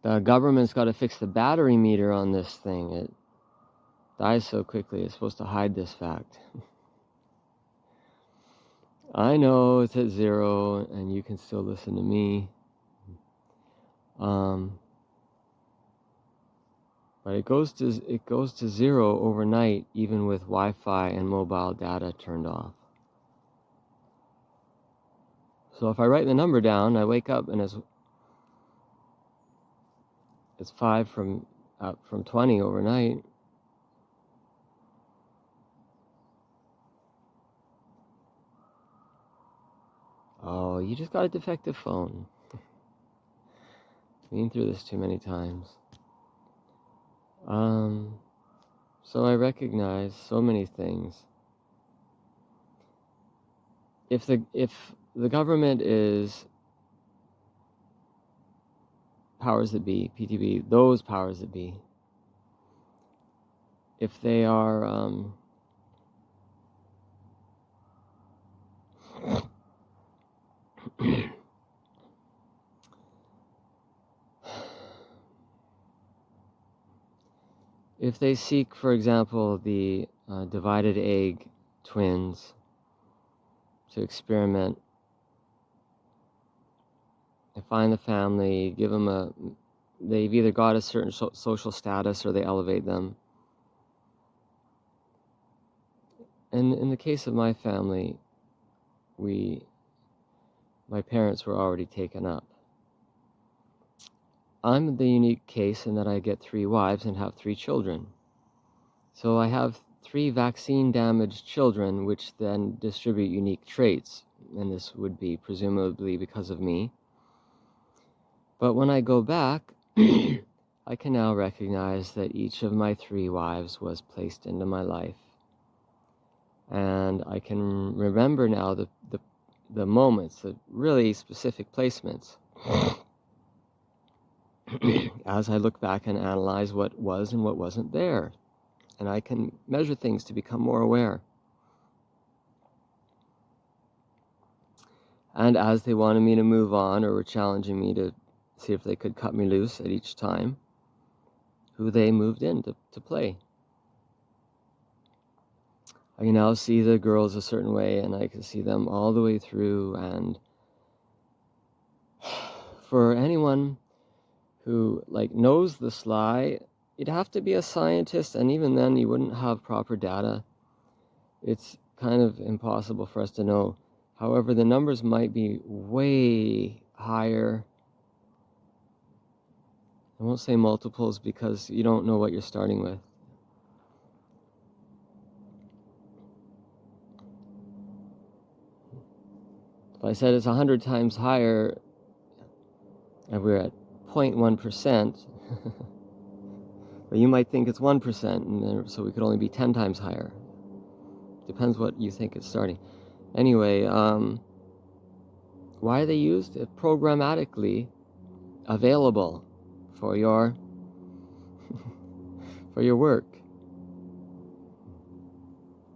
the government's got to fix the battery meter on this thing. It dies so quickly. It's supposed to hide this fact. I know it's at 0 and you can still listen to me. But it goes to 0 overnight, even with Wi-Fi and mobile data turned off. So if I write the number down, I wake up and it's 5 from 20 overnight. Oh, you just got a defective phone. Been through this too many times. So I recognize so many things. If the government is powers that be, PTB, those powers that be, if they are if they seek, for example, the divided egg twins to experiment, they find the family, give them they've either got a certain social status or they elevate them. And in the case of my family, my parents were already taken up. I'm the unique case in that I get 3 wives and have 3 children. So I have 3 vaccine-damaged children, which then distribute unique traits, and this would be presumably because of me. But when I go back, I can now recognize that each of my 3 wives was placed into my life. And I can remember now the moments, the really specific placements, as I look back and analyze what was and what wasn't there. And I can measure things to become more aware. And as they wanted me to move on or were challenging me to see if they could cut me loose at each time, who they moved in to play. I can now see the girls a certain way, and I can see them all the way through. And for anyone who knows the sly, you'd have to be a scientist, and even then you wouldn't have proper data. It's kind of impossible for us to know. However, the numbers might be way higher. I won't say multiples because you don't know what you're starting with. If I said it's 100 times higher, and we're at 0.1%, but you might think it's 1%, and so we could only be 10 times higher. Depends what you think it's starting. Anyway, why are they used? Programmatically available for your for your work.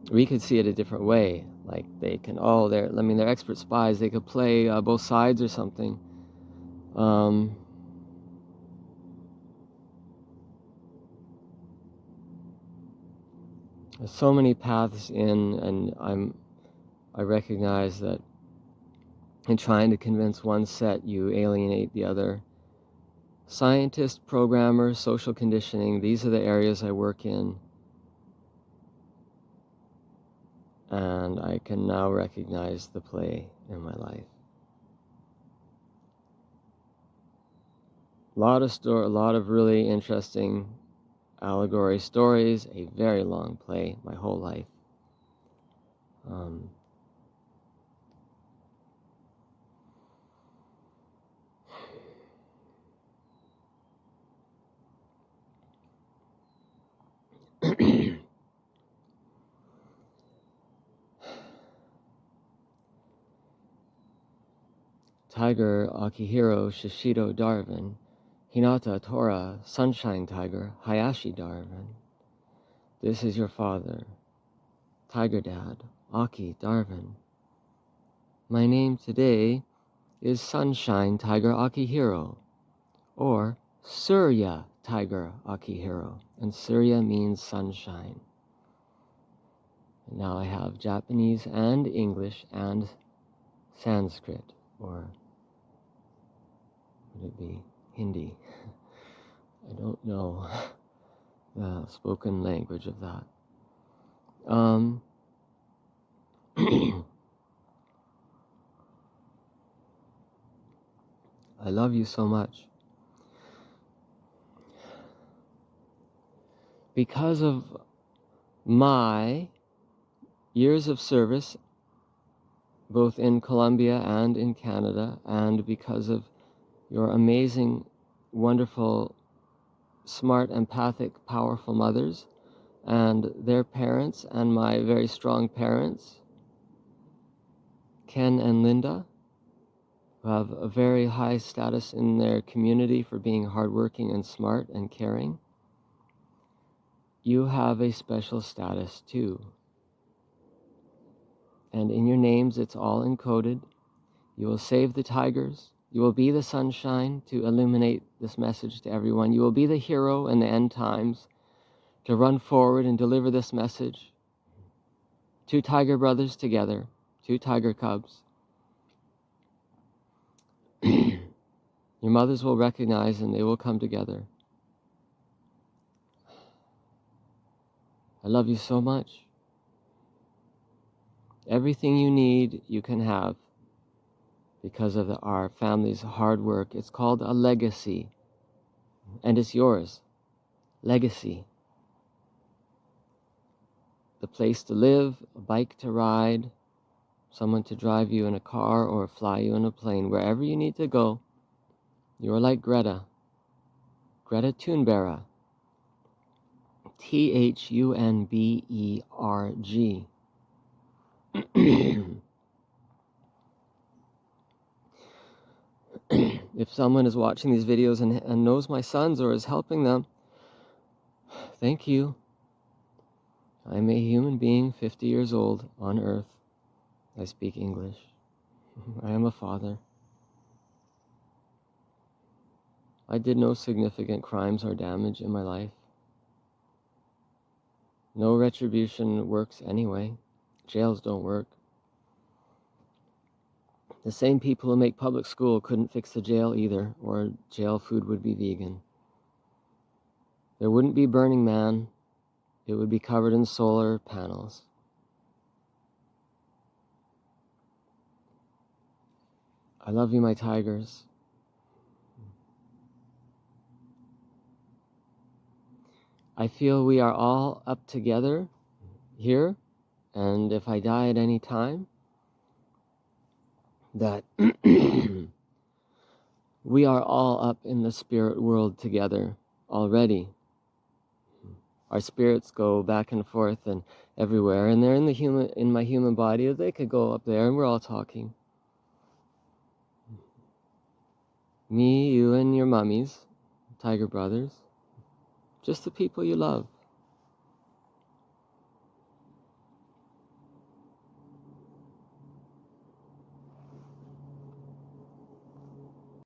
We could see it a different way. Like they can, they're expert spies. They could play both sides or something. There's so many paths in, and I recognize that in trying to convince one set, you alienate the other. Scientist, programmer, social conditioning, these are the areas I work in. And I can now recognize the play in my life. A lot of really interesting allegory stories, a very long play, my whole life. Tiger Akehero Shishido Darwin, Hinata Tora Sunshine Tiger Hayashi Darwin. This is your father, Tiger Dad, Aki Darwin. My name today is Sunshine Tiger Akehero. or SuryaTiger Akehero. And Surya means sunshine. And now I have Japanese and English and Sanskrit, or would it be Hindi? I don't know the spoken language of that. I love you so much. Because of my years of service, both in Colombia and in Canada, and because of your amazing, wonderful, smart, empathic, powerful mothers, and their parents, and my very strong parents, Ken and Linda, who have a very high status in their community for being hardworking and smart and caring, you have a special status too. And in your names, it's all encoded. You will save the tigers. You will be the sunshine to illuminate this message to everyone. You will be the hero in the end times to run forward and deliver this message. 2 tiger brothers together, 2 tiger cubs. Your mothers will recognize and they will come together. I love you so much. Everything you need, you can have because of our family's hard work. It's called a legacy, and it's yours. Legacy. The place to live, a bike to ride, someone to drive you in a car or fly you in a plane. Wherever you need to go, you are like Greta Thunberg. Thunberg. If someone is watching these videos and knows my sons or is helping them, thank you. I'm a human being, 50 years old, on Earth. I speak English. I am a father. I did no significant crimes or damage in my life. No retribution works anyway. Jails don't work. The same people who make public school couldn't fix the jail either, or jail food would be vegan. There wouldn't be Burning Man. It would be covered in solar panels. I love you, my tigers. I feel we are all up together here, and if I die at any time, that we are all up in the spirit world together already. Our spirits go back and forth and everywhere, and they're in my human body. They could go up there, and we're all talking. Me, you, and your mummies, tiger brothers, just the people you love.